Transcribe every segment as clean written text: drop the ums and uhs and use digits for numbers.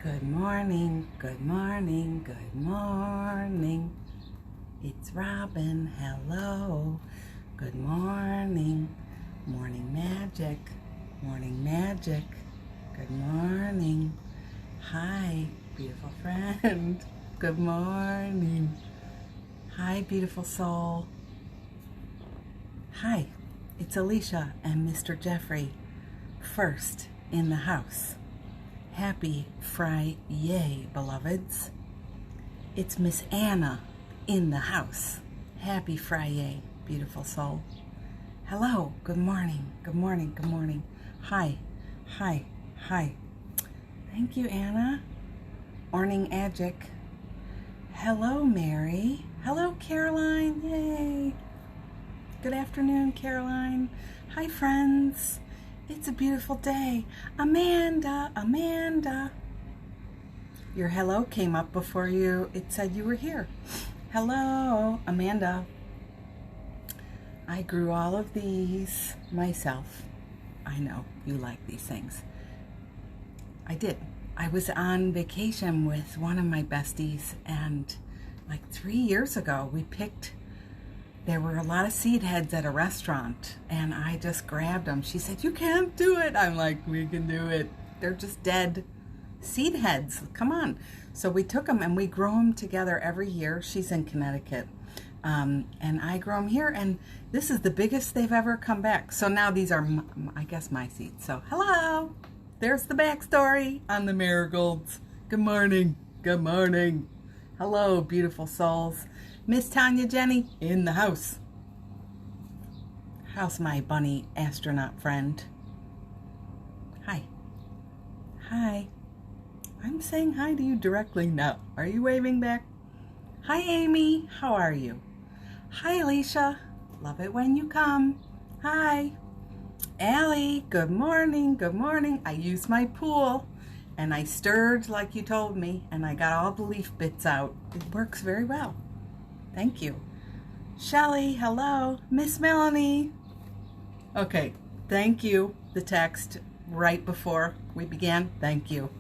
Good morning, good morning, good morning. It's Robin, hello. Good morning, morning magic, morning magic. Good morning. Hi, beautiful friend. Good morning. Hi, beautiful soul. Hi, it's Alicia and Mr. Jeffrey, first in the house. Happy Friday, beloveds. It's Miss Anna in the house. Happy Friday, beautiful soul. Hello, good morning, good morning, good morning. Hi, hi, hi. Thank you, Anna. Morning, Agic. Hello, Mary. Hello, Caroline. Yay. Good afternoon, Caroline. Hi, friends. It's a beautiful day. Amanda. Your hello came up before it said you were here. Hello, Amanda. I grew all of these myself. I know you like these things. I did. I was on vacation with one of my besties, and like 3 years ago, there were a lot of seed heads at a restaurant, and I just grabbed them. She said, "You can't do it." I'm like, "We can do it. They're just dead seed heads. Come on." So we took them and we grow them together every year. She's in Connecticut, and I grow them here, and this is the biggest they've ever come back. So now these are, I guess, my seeds. So hello. There's the backstory on the marigolds. Good morning. Good morning. Hello, beautiful souls. Miss Tanya Jenny in the house. How's my bunny astronaut friend? Hi. Hi. I'm saying hi to you directly now. Are you waving back? Hi, Amy. How are you? Hi, Alicia. Love it when you come. Hi. Allie, good morning. Good morning. I used my pool and I stirred like you told me, and I got all the leaf bits out. It works very well. Thank you. Shelly, hello. Miss Melanie. Okay, thank you. The text right before we began. Thank you.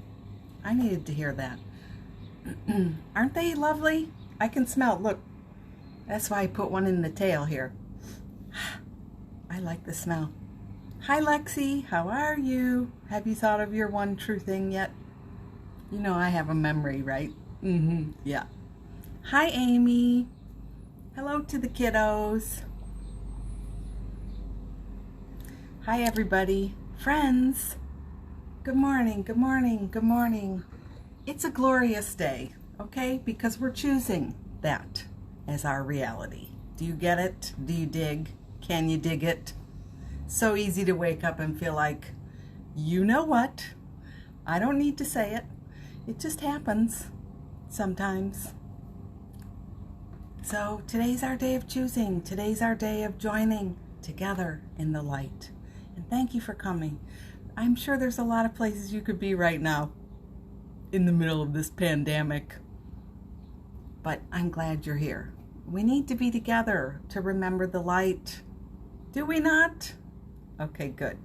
I needed to hear that. Aren't they lovely? I can smell. Look, that's why I put one in the tail here. I like the smell. Hi, Lexi. How are you? Have you thought of your one true thing yet? You know I have a memory, right? Yeah. Hi, Amy. Hello to the kiddos. Hi, everybody. Friends. Good morning, good morning, good morning. It's a glorious day, okay? Because we're choosing that as our reality. Do you get it? Do you dig? Can you dig it? So easy to wake up and feel like, you know what? I don't need to say it. It just happens sometimes. So today's our day of choosing. Today's our day of joining together in the light. And thank you for coming. I'm sure there's a lot of places you could be right now in the middle of this pandemic. But I'm glad you're here. We need to be together to remember the light. Do we not? Okay, good.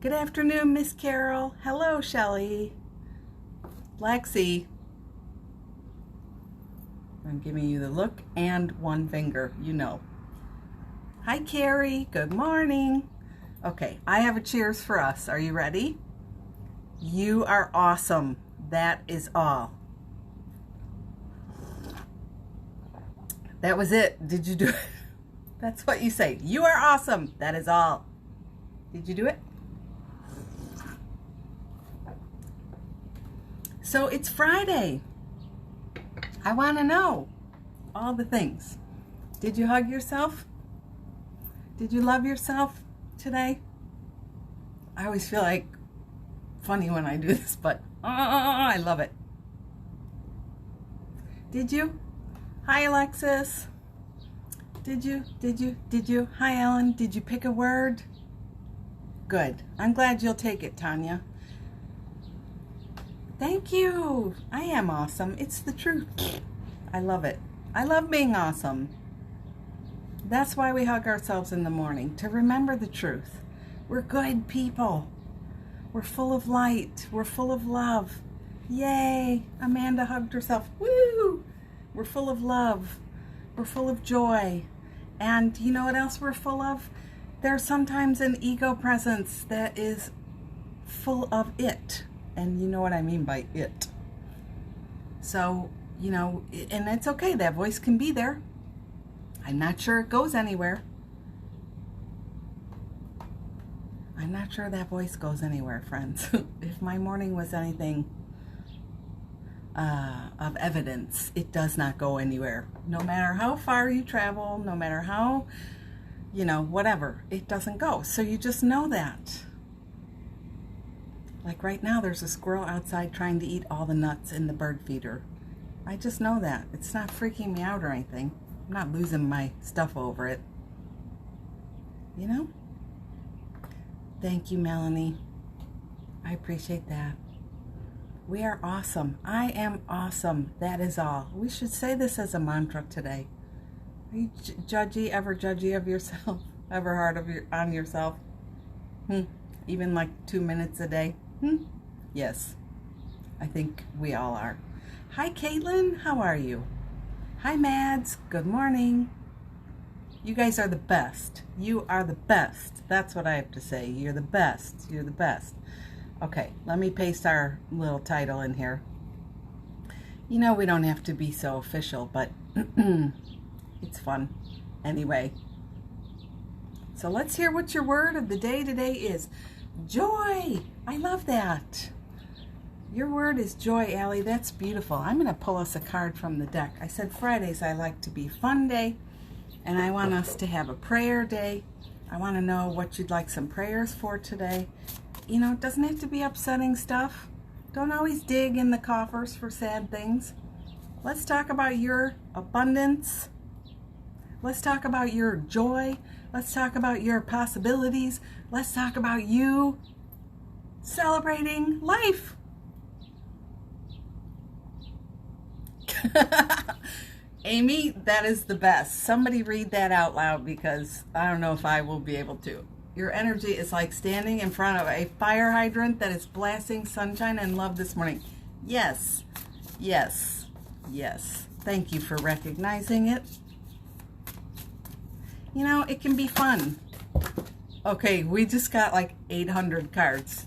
Good afternoon, Miss Carol. Hello, Shelley. Lexi. I'm giving you the look and one finger, you know. Hi, Carrie. Good morning. Okay, I have a cheers for us. Are you ready? You are awesome. That is all. That was it. Did you do it? That's what you say. You are awesome. That is all. Did you do it? So it's Friday. I want to know all the things. Did you hug yourself? Did you love yourself today? I always feel like funny when I do this, but I love it. Did you? Hi, Alexis. Did you? Hi, Ellen. Did you pick a word? Good. I'm glad you'll take it, Tanya. Thank you. I am awesome. It's the truth. I love it. I love being awesome. That's why we hug ourselves in the morning, to remember the truth. We're good people. We're full of light. We're full of love. Yay! Amanda hugged herself. Woo! We're full of love. We're full of joy. And you know what else we're full of? There's sometimes an ego presence that is full of it. And you know what I mean by it. So, you know, and it's okay. That voice can be there. I'm not sure it goes anywhere. I'm not sure that voice goes anywhere, friends. If my morning was anything of evidence, it does not go anywhere. No matter how far you travel, no matter how, you know, whatever, it doesn't go. So you just know that. Like right now, there's a squirrel outside trying to eat all the nuts in the bird feeder. I just know that. It's not freaking me out or anything. I'm not losing my stuff over it. You know? Thank you, Melanie. I appreciate that. We are awesome. I am awesome. That is all. We should say this as a mantra today. Are you ever judgy of yourself? Ever hard on yourself? Even like 2 minutes a day? Yes. I think we all are. Hi, Caitlin. How are you? Hi, Mads. Good morning. You guys are the best. You are the best. That's what I have to say. You're the best. You're the best. Okay, let me paste our little title in here. You know, we don't have to be so official, but it's fun. Anyway, so let's hear what your word of the day today is. Joy. I love that. Your word is joy, Allie. That's beautiful. I'm going to pull us a card from the deck. I said Fridays I like to be fun day, and I want us to have a prayer day. I want to know what you'd like some prayers for today. You know, it doesn't have to be upsetting stuff. Don't always dig in the coffers for sad things. Let's talk about your abundance. Let's talk about your joy. Let's talk about your possibilities. Let's talk about you celebrating life. Amy, that is the best. Somebody read that out loud, because I don't know if I will be able to. Your energy is like standing in front of a fire hydrant that is blasting sunshine and love this morning. Yes, yes, yes. Thank you for recognizing it. You know, it can be fun. Okay, we just got like 800 cards.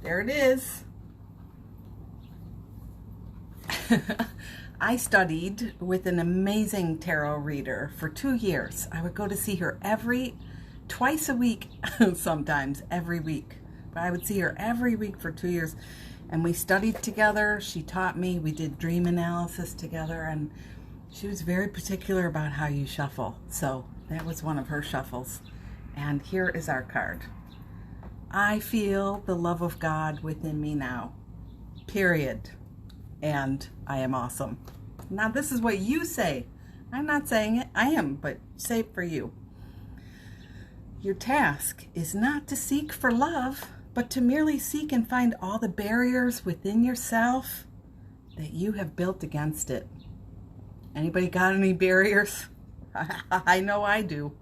There it is. I studied with an amazing tarot reader for 2 years. I would go to see her twice a week, sometimes every week. But I would see her every week for 2 years. And we studied together. She taught me. We did dream analysis together. And she was very particular about how you shuffle. So that was one of her shuffles. And here is our card. I feel the love of God within me now. Period. And I am awesome. Now this is what you say. I'm not saying it. I am, but say it for you. Your task is not to seek for love, but to merely seek and find all the barriers within yourself that you have built against it. Anybody got any barriers? I know I do.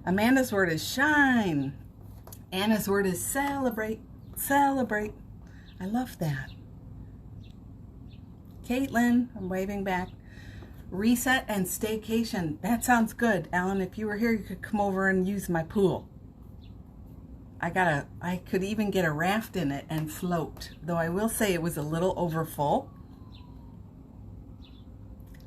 Amanda's word is shine. Anna's word is celebrate. Celebrate. I love that. Caitlin, I'm waving back. Reset and staycation. That sounds good. Alan, if you were here, you could come over and use my pool. I could even get a raft in it and float. Though I will say it was a little over full.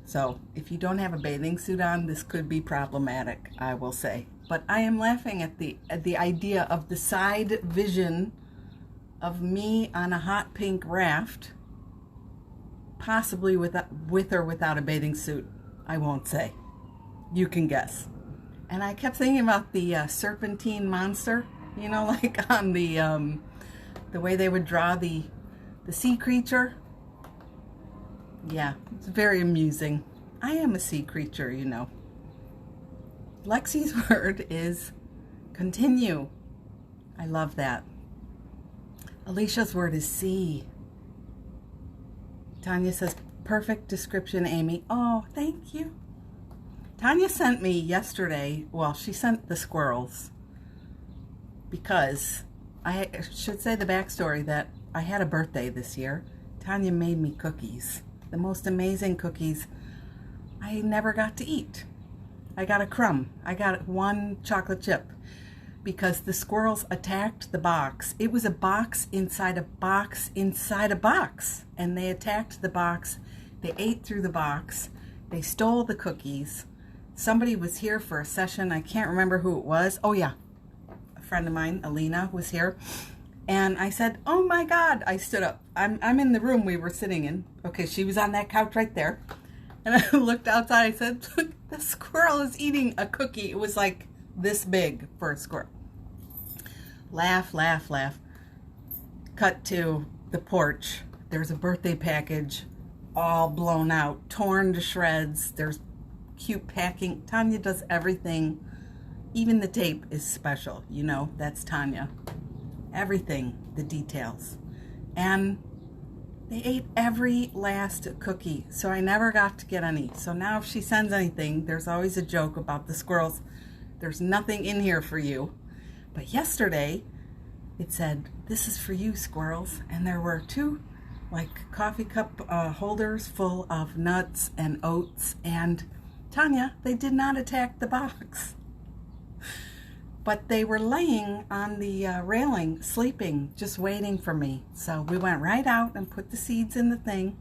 So if you don't have a bathing suit on, this could be problematic, I will say. But I am laughing at the idea of the side vision of me on a hot pink raft, possibly with or without a bathing suit. I won't say. You can guess. And I kept thinking about the serpentine monster, you know, like on the way they would draw the sea creature. Yeah, it's very amusing. I am a sea creature, you know. Lexi's word is continue. I love that. Alicia's word is see. Tanya says, perfect description, Amy. Oh, thank you. Tanya sent me yesterday, well, she sent the squirrels, because I should say the backstory that I had a birthday this year. Tanya made me cookies. The most amazing cookies I never got to eat. I got a crumb. I got one chocolate chip because the squirrels attacked the box. It was a box inside a box inside a box. And they attacked the box. They ate through the box. They stole the cookies. Somebody was here for a session. I can't remember who it was. Oh yeah, a friend of mine, Alina, was here. And I said, oh my God, I stood up. I'm in the room we were sitting in. Okay, she was on that couch right there. And I looked outside, I said, look, the squirrel is eating a cookie. It was like this big for a squirrel. Laugh, laugh, laugh. Cut to the porch. There's a birthday package all blown out, torn to shreds. There's cute packing. Tanya does everything. Even the tape is special. You know, that's Tanya. Everything, the details. And they ate every last cookie, so I never got to get any. So now if she sends anything, there's always a joke about the squirrels. There's nothing in here for you. But yesterday, it said, this is for you, squirrels. And there were 2 like coffee cup holders full of nuts and oats. And Tanya, they did not attack the box. But they were laying on the railing, sleeping, just waiting for me. So we went right out and put the seeds in the thing.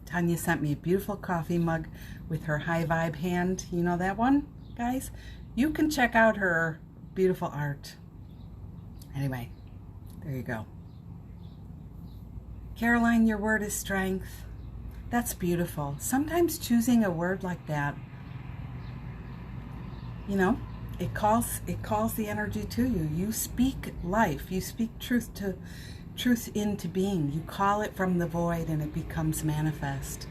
Tanya sent me a beautiful coffee mug with her high vibe hand. You know that one, guys? You can check out her beautiful art. Anyway, there you go. Caroline, your word is strength. That's beautiful. Sometimes choosing a word like that, you know, it calls the energy to you. You speak life. You speak truth into being. You call it from the void and it becomes manifest.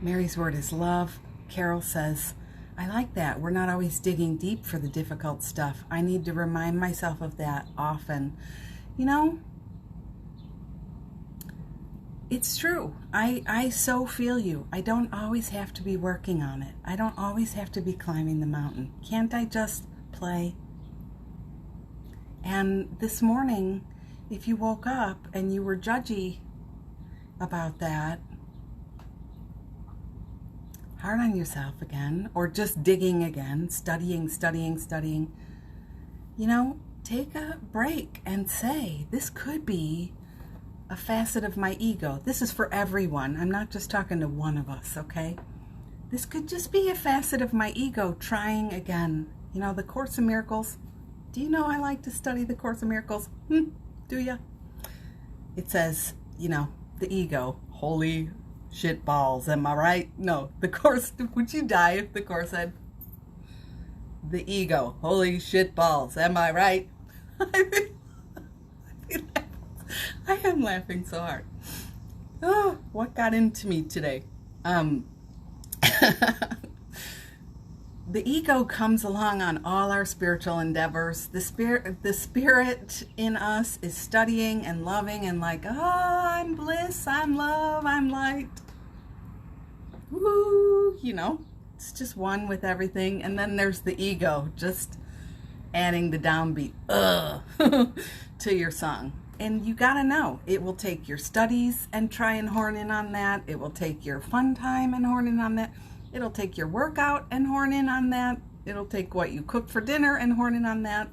Mary's word is love. Carol says, I like that. We're not always digging deep for the difficult stuff. I need to remind myself of that often. You know, it's true. I so feel you. I don't always have to be working on it. I don't always have to be climbing the mountain. Can't I just play? And this morning, if you woke up and you were judgy about that, hard on yourself again, or just digging again, studying, you know, take a break and say, this could be a facet of my ego. This is for everyone. I'm not just talking to one of us, okay? This could just be a facet of my ego trying again. You know, the Course in Miracles. Do you know I like to study the Course in Miracles? Do ya? It says, you know, the ego, holy shit balls, am I right? No, the Course, would you die if the Course said, the ego, holy shit balls, am I right? I am laughing so hard. Oh, what got into me today? The ego comes along on all our spiritual endeavors. The spirit in us is studying and loving and like, oh, I'm bliss, I'm love, I'm light. Woo, you know, it's just one with everything. And then there's the ego, just adding the downbeat to your song. And you gotta know, it will take your studies and try and horn in on that. It will take your fun time and horn in on that. It'll take your workout and horn in on that. It'll take what you cook for dinner and horn in on that.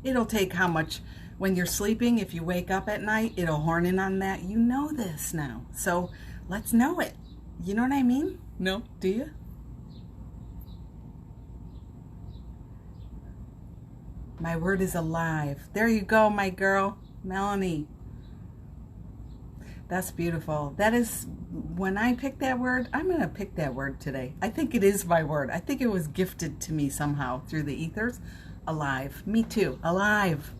It'll take how much, when you're sleeping, if you wake up at night, it'll horn in on that. You know this now. So let's know it. You know what I mean? No? Do you? My word is alive. There you go, my girl, Melanie. That's beautiful. That is, when I pick that word, I'm going to pick that word today. I think it is my word. I think it was gifted to me somehow through the ethers. Alive. Me too. Alive.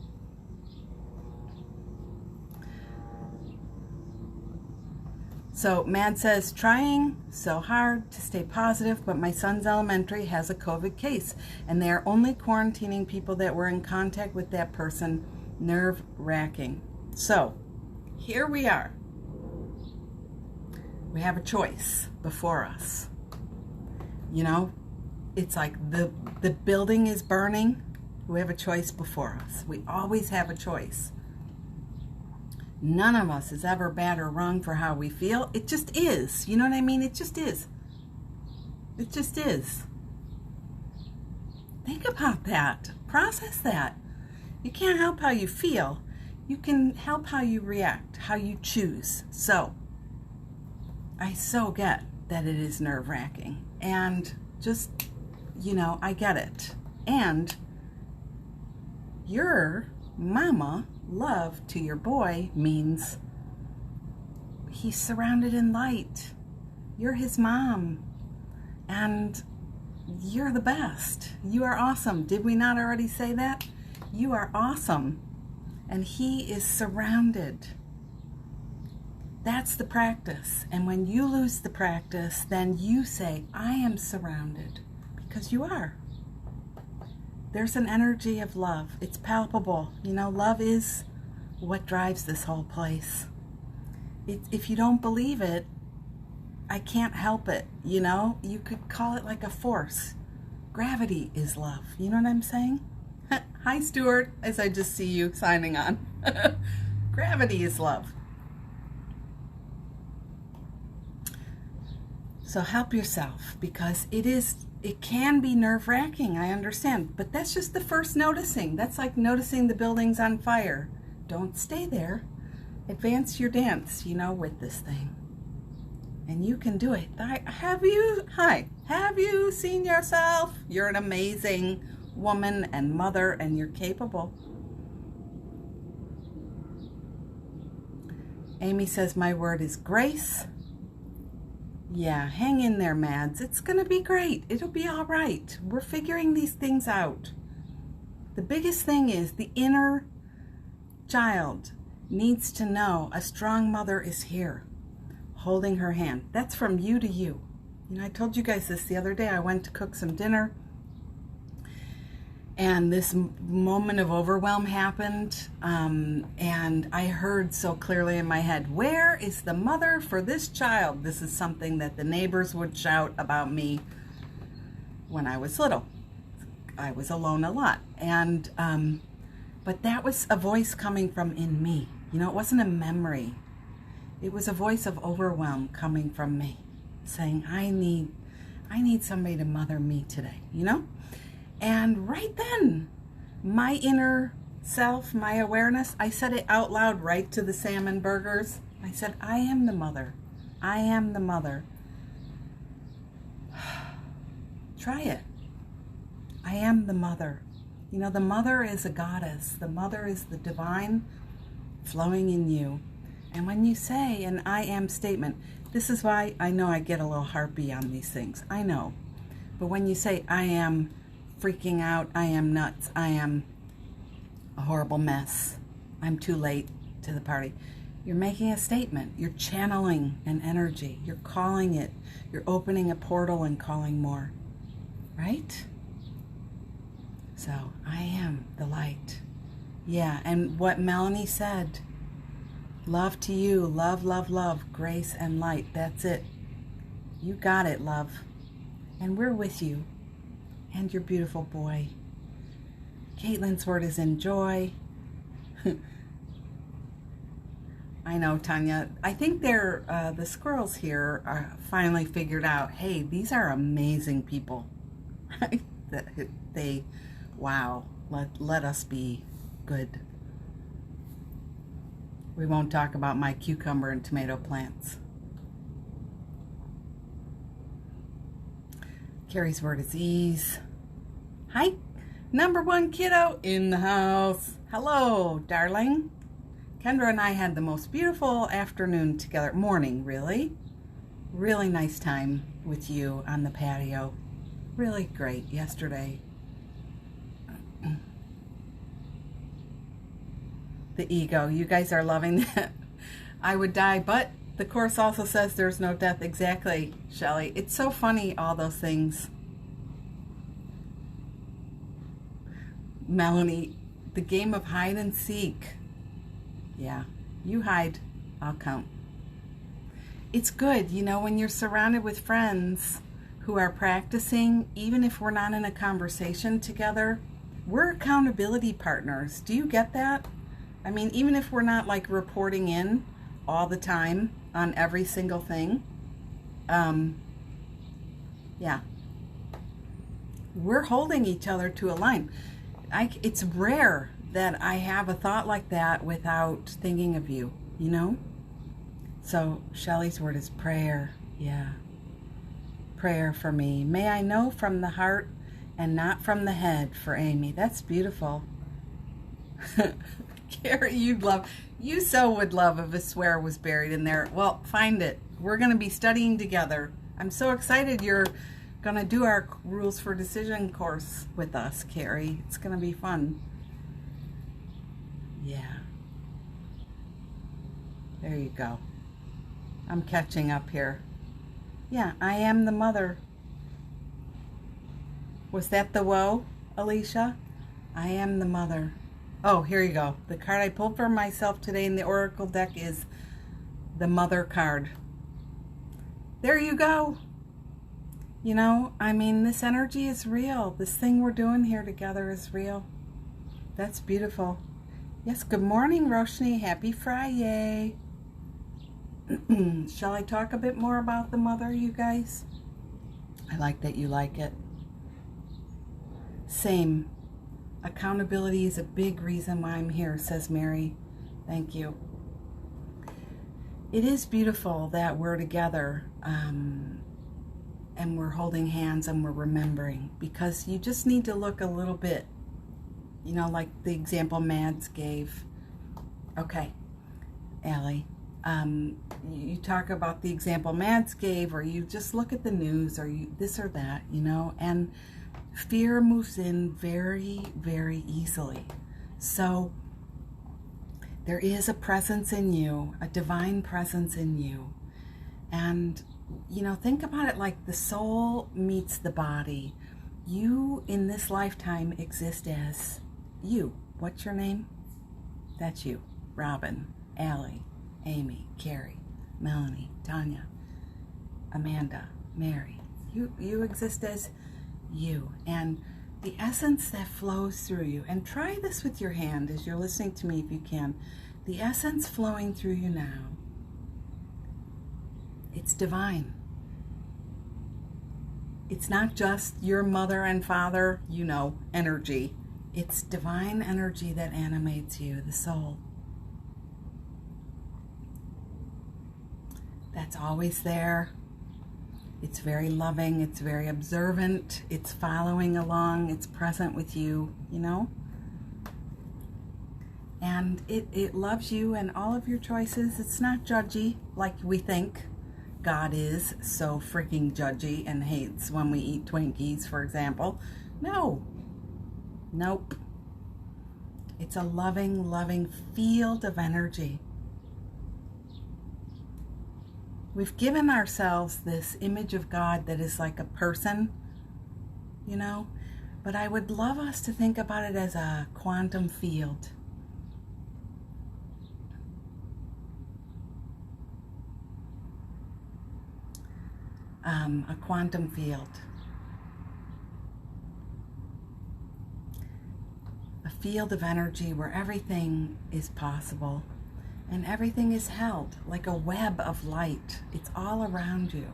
So Mad says, trying so hard to stay positive, but my son's elementary has a COVID case, and they are only quarantining people that were in contact with that person. Nerve-wracking. So here we are. We have a choice before us. You know, it's like the building is burning who have a choice before us. We always have a choice. None of us is ever bad or wrong for how we feel. It just is. You know what I mean? It just is. It just is. Think about that. Process that. You can't help how you feel. You can help how you react, how you choose. So, I so get that it is nerve-wracking. And just, I get it. And your mama love to your boy means he's surrounded in light. You're his mom. And you're the best. You are awesome. Did we not already say that? You are awesome. And he is surrounded. That's the practice. And when you lose the practice, then you say, I am surrounded. Because you are. There's an energy of love. It's palpable. Love is what drives this whole place. If you don't believe it, I can't help it. You could call it like a force. Gravity is love. You know what I'm saying? Hi, Stuart, as I just see you signing on. Gravity is love. So help yourself, because it can be nerve-wracking, I understand. But that's just the first noticing. That's like noticing the buildings on fire. Don't stay there. Advance your dance, with this thing. And you can do it. Have you seen yourself? You're an amazing woman and mother, and you're capable. Amy says, my word is grace. Yeah, hang in there, Mads. It's going to be great. It'll be all right. We're figuring these things out. The biggest thing is the inner child needs to know a strong mother is here, holding her hand. That's from you to you. I told you guys this the other day. I went to cook some dinner, and this moment of overwhelm happened, and I heard so clearly in my head, where is the mother for this child? This is something that the neighbors would shout about me when I was little. I was alone a lot, and but that was a voice coming from in me. It wasn't a memory. It was a voice of overwhelm coming from me, saying, I need somebody to mother me today, And right then, my inner self, my awareness, I said it out loud right to the salmon burgers. I said, I am the mother. I am the mother. Try it. I am the mother. The mother is a goddess. The mother is the divine flowing in you. And when you say an I am statement, this is why I know I get a little harpy on these things. I know. But when you say I am freaking out, I am nuts, I am a horrible mess, I'm too late to the party, you're making a statement. You're channeling an energy. You're calling it. You're opening a portal and calling more. Right? So, I am the light. Yeah, and what Melanie said, love to you, love, love, love, grace and light. That's it. You got it, love. And we're with you. And your beautiful boy. Caitlin's word is enjoy. I know, Tanya. I think they're the squirrels here are finally figured out, hey, these are amazing people. Right? They, wow, let us be good. We won't talk about my cucumber and tomato plants. Carrie's word is ease. Hi, number one kiddo in the house. Hello, darling. Kendra and I had the most beautiful afternoon together. Morning, really. Really nice time with you on the patio. Really great yesterday. The ego. You guys are loving that. I would die, but the Course also says there's no death. Exactly, Shelley. It's so funny, all those things. Melanie, the game of hide and seek. Yeah, you hide, I'll count. It's good, you know, when you're surrounded with friends who are practicing, even if we're not in a conversation together, we're accountability partners. Do you get that? I mean, even if we're not like reporting in all the time on every single thing, yeah, we're holding each other to a line. It's rare that I have a thought like that without thinking of you, you know? So Shelley's word is prayer. Yeah. Prayer for me. May I know from the heart and not from the head, for Amy. That's beautiful. Carrie, you so would love if a swear was buried in there. Well, find it. We're going to be studying together. I'm so excited you're going to do our Rules for Decision course with us, Carrie. It's going to be fun. Yeah. There you go. I'm catching up here. Yeah, I am the mother. Was that the woe, Alicia? I am the mother. Oh, here you go. The card I pulled for myself today in the Oracle deck is the Mother card. There you go. You know, I mean, this energy is real. This thing we're doing here together is real. That's beautiful. Yes, good morning, Roshni. Happy Friday. Shall I talk a bit more about the mother, you guys? I like that you like it. Same. Accountability is a big reason why I'm here, says Mary. Thank you. It is beautiful that we're together and we're holding hands and we're remembering, because you just need to look a little bit, you know, like the example Mads gave. Okay, Allie. You talk about the example Mads gave, or you just look at the news, or you this or that, you know, and fear moves in very, very easily. So there is a presence in you, a divine presence in you. And, you know, think about it like the soul meets the body. You in this lifetime exist as you. What's your name? That's you. Robin, Allie, Amy, Carrie, Melanie, Tanya, Amanda, Mary. You exist as you, and the essence that flows through you. And try this with your hand as you're listening to me if you can. The essence flowing through you now, it's divine. It's not just your mother and father, you know, energy. It's divine energy that animates you, the soul. That's always there. It's very loving, it's very observant, it's following along, it's present with you, you know? And it loves you and all of your choices. It's not judgy like we think. God is so freaking judgy and hates when we eat Twinkies, for example. No. Nope. It's a loving, loving field of energy. We've given ourselves this image of God that is like a person, you know, but I would love us to think about it as a quantum field. A quantum field. A field of energy where everything is possible. And everything is held like a web of light. It's all around you.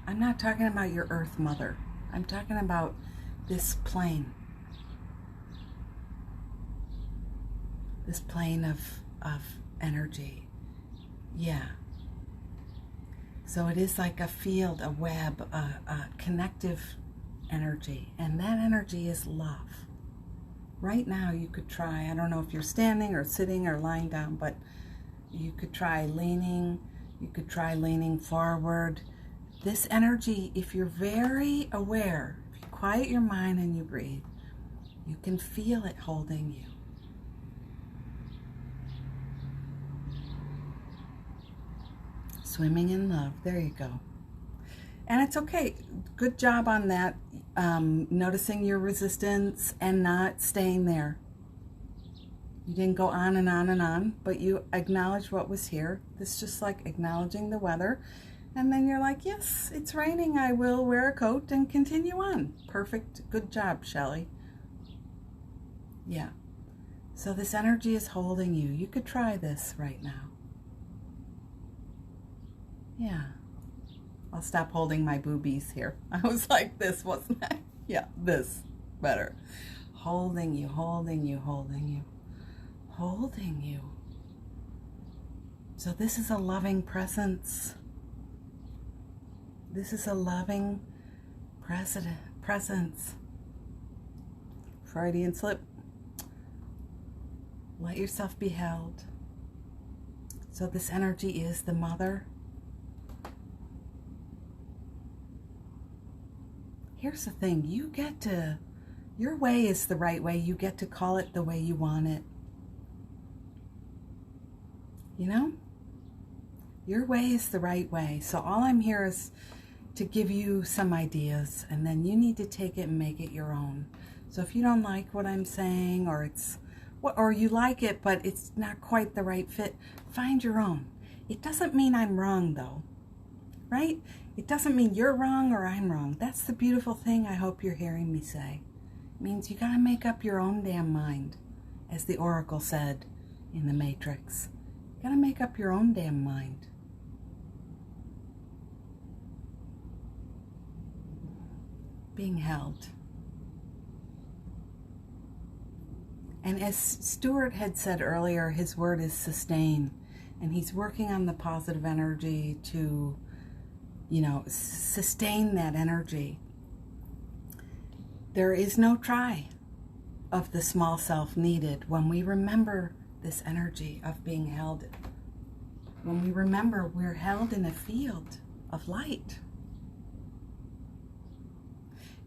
I'm not talking about your earth mother. I'm talking about this plane. This plane of energy. Yeah. So it is like a field, a web, a connective energy. And that energy is love. Right now you could try, I don't know if you're standing or sitting or lying down, but you could try leaning, you could try leaning forward. This energy, if you're very aware, if you quiet your mind and you breathe, you can feel it holding you. Swimming in love, there you go. And it's okay, good job on that, noticing your resistance and not staying there. You didn't go on and on and on, but you acknowledged what was here. This is just like acknowledging the weather. And then you're like, yes, it's raining. I will wear a coat and continue on. Perfect. Good job, Shelley. Yeah. So this energy is holding you. You could try this right now. Yeah. I'll stop holding my boobies here. I was like this, wasn't I? Yeah, this. Better. Holding you, holding you, holding you, holding you. So this is a loving presence. This is a loving presence. Freudian slip. Let yourself be held. So this energy is the mother. Here's the thing, your way is the right way. You get to call it the way you want it. You know? Your way is the right way. So all I'm here is to give you some ideas, and then you need to take it and make it your own. So if you don't like what I'm saying, or you like it, but it's not quite the right fit, find your own. It doesn't mean I'm wrong, though, right? It doesn't mean you're wrong or I'm wrong. That's the beautiful thing I hope you're hearing me say. It means you gotta make up your own damn mind, as the Oracle said in the Matrix. You gotta make up your own damn mind. Being held. And as Stuart had said earlier, his word is sustain. And he's working on the positive energy to, sustain that energy. There is no try of the small self needed when we remember this energy of being held. When we remember we're held in a field of light.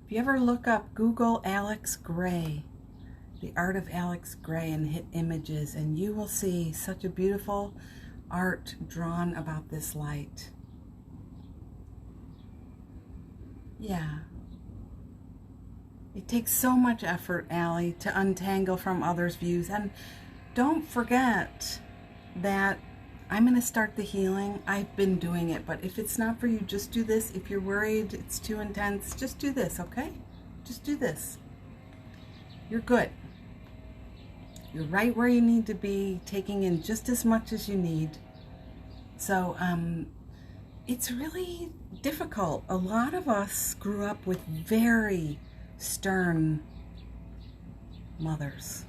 If you ever look up, Google Alex Gray, the art of Alex Gray, and hit images, and you will see such a beautiful art drawn about this light. Yeah. It takes so much effort, Allie, to untangle from others' views. And don't forget that I'm going to start the healing. I've been doing it, but if it's not for you, just do this. If you're worried it's too intense, just do this, okay? Just do this. You're good. You're right where you need to be, taking in just as much as you need. So, it's really difficult. A lot of us grew up with very stern mothers.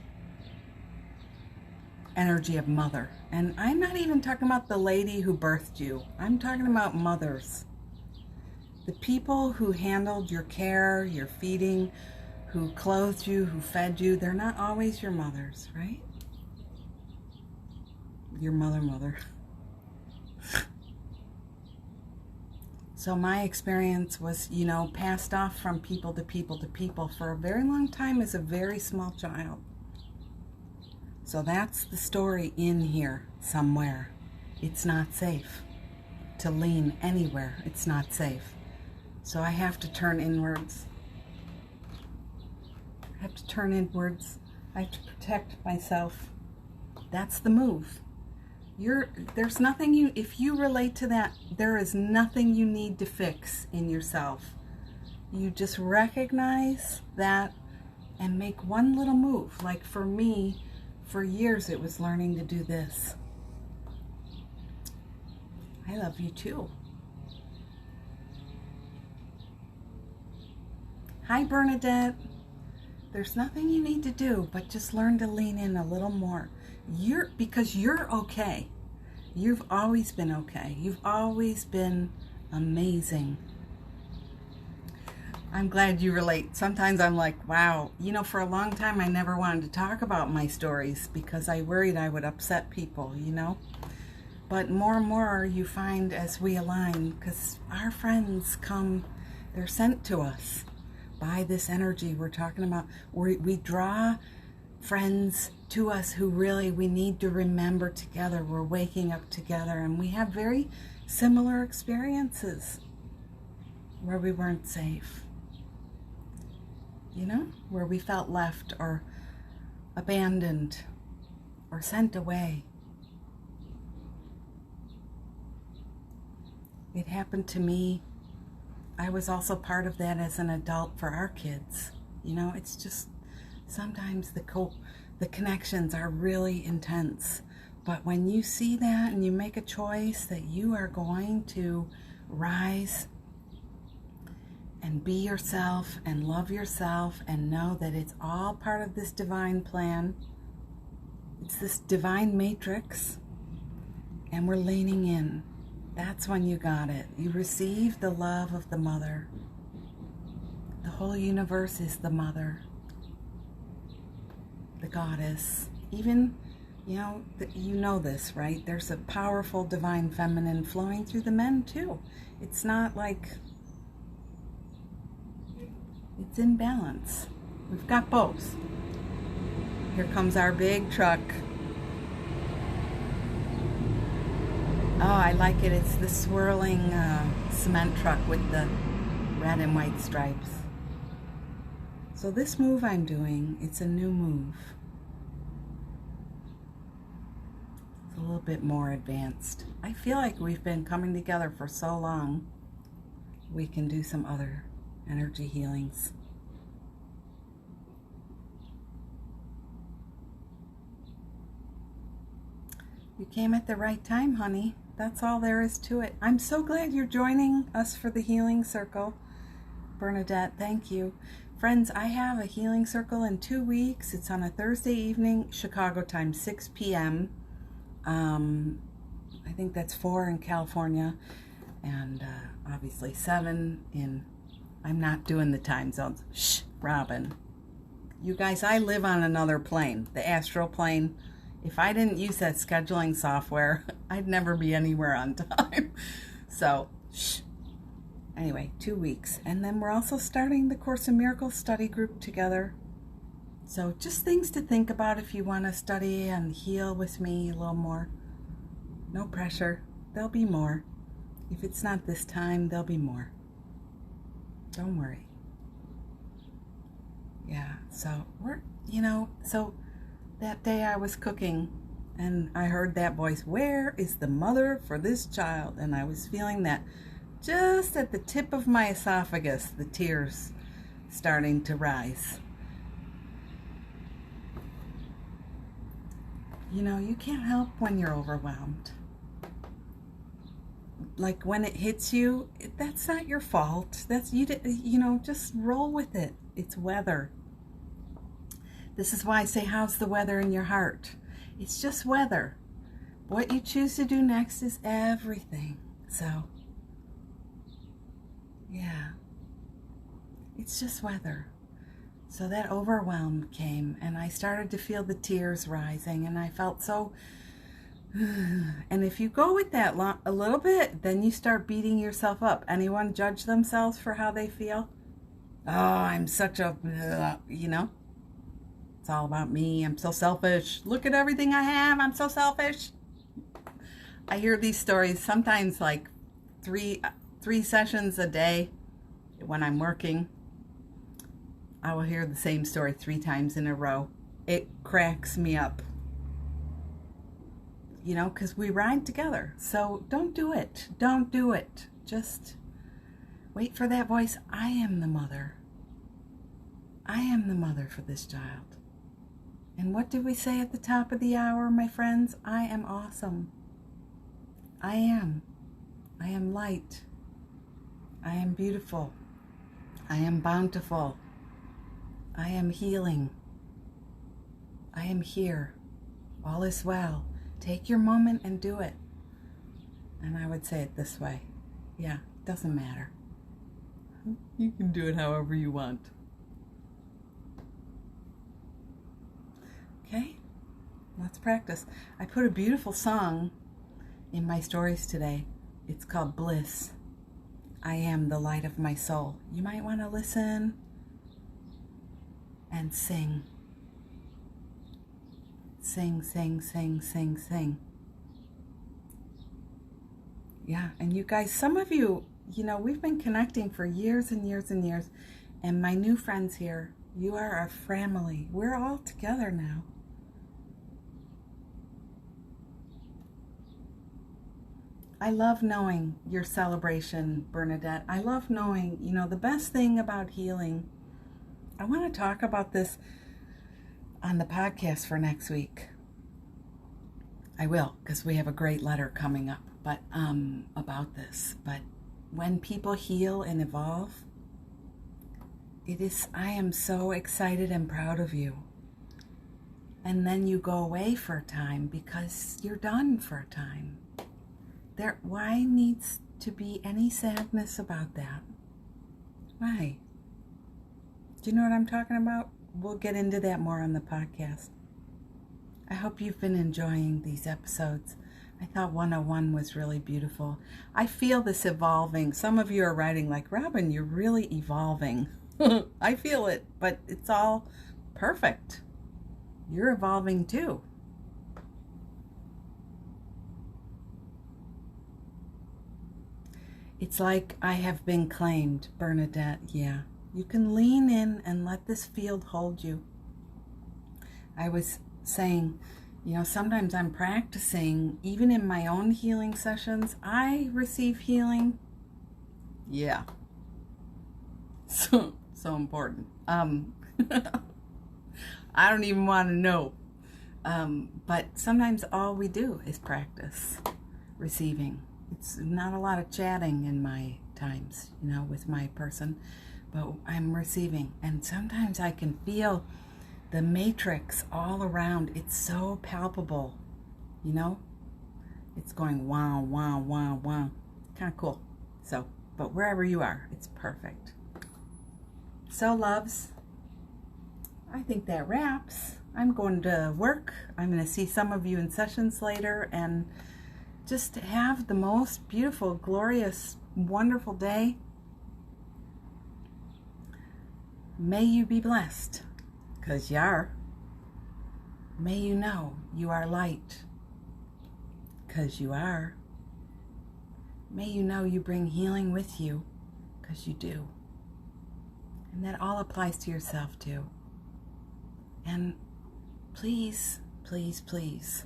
Energy of mother. And I'm not even talking about the lady who birthed you. I'm talking about mothers. The people who handled your care, your feeding, who clothed you, who fed you, they're not always your mothers, right? Your mother. So my experience was, passed off from people to people to people for a very long time as a very small child. So that's the story in here somewhere. It's not safe to lean anywhere. It's not safe. So I have to turn inwards. I have to turn inwards. I have to protect myself. That's the move. There's nothing if you relate to that, there is nothing you need to fix in yourself. You just recognize that and make one little move. Like for me, for years it was learning to do this. I love you too. Hi, Bernadette. There's nothing you need to do but just learn to lean in a little more. Because you're okay. You've always been okay. You've always been amazing. I'm glad you relate. Sometimes I'm like, wow, for a long time I never wanted to talk about my stories because I worried I would upset people, But more and more you find as we align, because our friends come, they're sent to us by this energy we're talking about. We draw friends to us who really we need to remember together. We're waking up together and we have very similar experiences where we weren't safe, where we felt left or abandoned or sent away. It happened to me. I was also part of that as an adult for our kids. It's just Sometimes the connections are really intense. But when you see that and you make a choice that you are going to rise and be yourself and love yourself and know that it's all part of this divine plan, it's this divine matrix, and we're leaning in, that's when you got it. You receive the love of the mother. The whole universe is the mother, the goddess. Even, you know this, right? There's a powerful divine feminine flowing through the men too. It's not like it's in balance. We've got both. Here comes our big truck. Oh, I like it. It's the swirling cement truck with the red and white stripes. So this move I'm doing, it's a new move. It's a little bit more advanced. I feel like we've been coming together for so long. We can do some other energy healings. You came at the right time, honey. That's all there is to it. I'm so glad you're joining us for the healing circle. Bernadette, thank you. Friends, I have a healing circle in 2 weeks. It's on a Thursday evening, Chicago time, 6 p.m. I think that's 4 in California, and obviously 7 in... I'm not doing the time zones. Shh, Robin. You guys, I live on another plane, the astral plane. If I didn't use that scheduling software, I'd never be anywhere on time. So, shh. Anyway, 2 weeks. And then we're also starting the Course in Miracles study group together. So just things to think about if you want to study and heal with me a little more. No pressure. There'll be more. If it's not this time, there'll be more. Don't worry. Yeah, so so that day I was cooking and I heard that voice, where is the mother for this child? And I was feeling that just at the tip of my esophagus, the tears starting to rise. You can't help when you're overwhelmed. Like when it hits you, that's not your fault. That's just roll with it. It's weather. This is why I say, how's the weather in your heart? It's just weather. What you choose to do next is everything. So, yeah, it's just weather. So that overwhelm came, and I started to feel the tears rising, and I felt so... And if you go with that a little bit, then you start beating yourself up. Anyone judge themselves for how they feel? Oh, I'm such a... It's all about me. I'm so selfish. Look at everything I have. I'm so selfish. I hear these stories sometimes like three sessions a day when I'm working. I will hear the same story 3 times in a row. It cracks me up. Because we ride together. So don't do it. Don't do it. Just wait for that voice. I am the mother. I am the mother for this child. And what did we say at the top of the hour, my friends? I am awesome. I am. I am light. I am beautiful. I am bountiful. I am healing. I am here. All is well. Take your moment and do it. And I would say it this way. Yeah, it doesn't matter. You can do it however you want. Okay, let's practice. I put a beautiful song in my stories today. It's called Bliss. I am the light of my soul. You might want to listen and sing. Sing, sing, sing, sing, sing. Yeah, and you guys, some of you, we've been connecting for years and years and years. And my new friends here, you are our family. We're all together now. I love knowing your celebration, Bernadette. I love knowing, the best thing about healing. I want to talk about this on the podcast for next week. I will, because we have a great letter coming up, but about this. But when people heal and evolve, I am so excited and proud of you. And then you go away for a time because you're done for a time. Why needs to be any sadness about that? Why? Do you know what I'm talking about? We'll get into that more on the podcast. I hope you've been enjoying these episodes. I thought 101 was really beautiful. I feel this evolving. Some of you are writing like, Robin, you're really evolving. I feel it, but it's all perfect. You're evolving too. It's like I have been claimed, Bernadette. Yeah, you can lean in and let this field hold you. I was saying, sometimes I'm practicing, even in my own healing sessions, I receive healing. Yeah. So important. I don't even want to know. But sometimes all we do is practice receiving. It's not a lot of chatting in my times, with my person, but I'm receiving. And sometimes I can feel the matrix all around. It's so palpable, It's going wow, wow, wow, wow. Kind of cool. So, but wherever you are, it's perfect. So, loves, I think that wraps. I'm going to work. I'm going to see some of you in sessions later and just have the most beautiful, glorious, wonderful day. May you be blessed, because you are. May you know you are light, because you are. May you know you bring healing with you, because you do. And that all applies to yourself too. And please, please, please,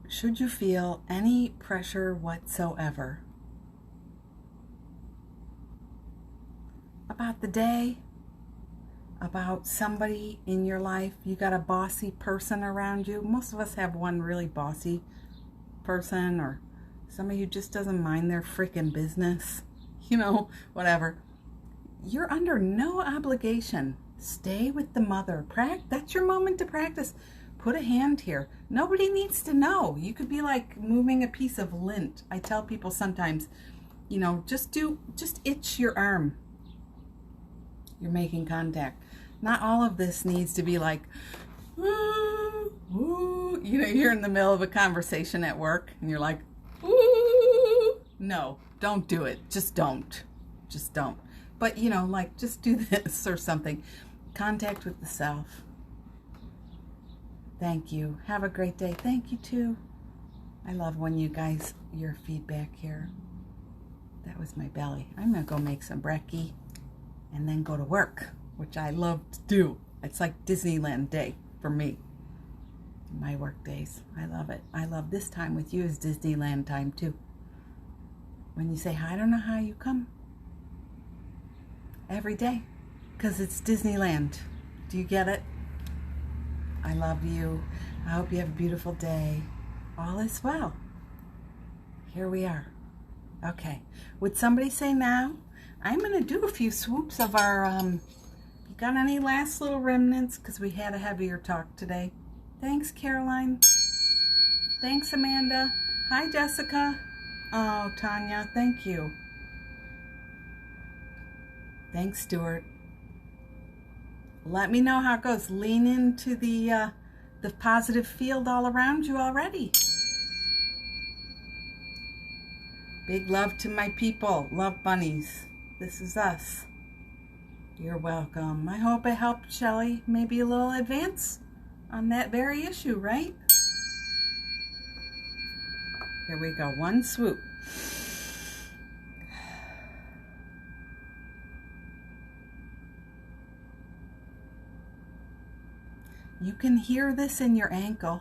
should you feel any pressure whatsoever about the day, about somebody in your life, you got a bossy person around you. Most of us have one really bossy person, or somebody who just doesn't mind their freaking business, whatever. You're under no obligation. Stay with the mother. That's your moment to practice. Put a hand here. Nobody needs to know. You could be like moving a piece of lint. I tell people sometimes, just itch your arm. You're making contact. Not all of this needs to be like, ooh, ooh. You're in the middle of a conversation at work and you're like, ooh. No, don't do it. Just don't. But, just do this or something. Contact with the self. Thank you. Have a great day. Thank you, too. I love when your feedback here. That was my belly. I'm going to go make some brekkie and then go to work, which I love to do. It's like Disneyland day for me. My work days. I love it. I love this time with you is Disneyland time, too. When you say, I don't know how you come. Every day. Because it's Disneyland. Do you get it? I love you. I hope you have a beautiful day. All is well. Here we are. Okay. Would somebody say now? I'm going to do a few swoops of our, you got any last little remnants? Because we had a heavier talk today. Thanks, Caroline. Thanks, Amanda. Hi, Jessica. Oh, Tanya, thank you. Thanks, Stuart. Let me know how it goes. Lean into the positive field all around you already. Big love to my people. Love bunnies. This is us. You're welcome. I hope it helped, Shelley. Maybe a little advance on that very issue, right? Here we go. One swoop. You can hear this in your ankle,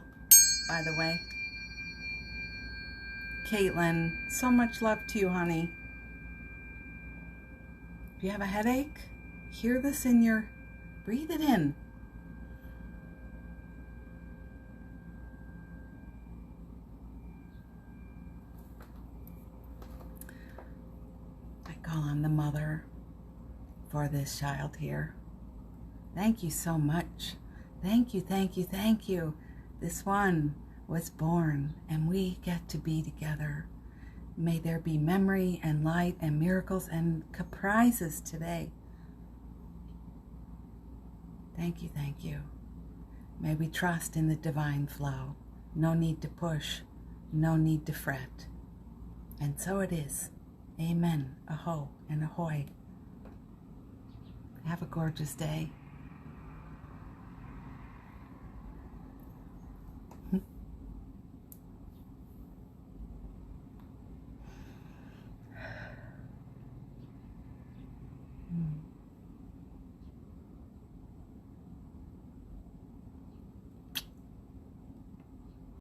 by the way. Caitlin, so much love to you, honey. If you have a headache, hear this in your Breathe it in. I call on the mother for this child here. Thank you so much. Thank you, thank you, thank you. This one was born and we get to be together. May there be memory and light and miracles and caprices today. Thank you, thank you. May we trust in the divine flow. No need to push, no need to fret. And so it is. Amen. Aho and ahoy. Have a gorgeous day.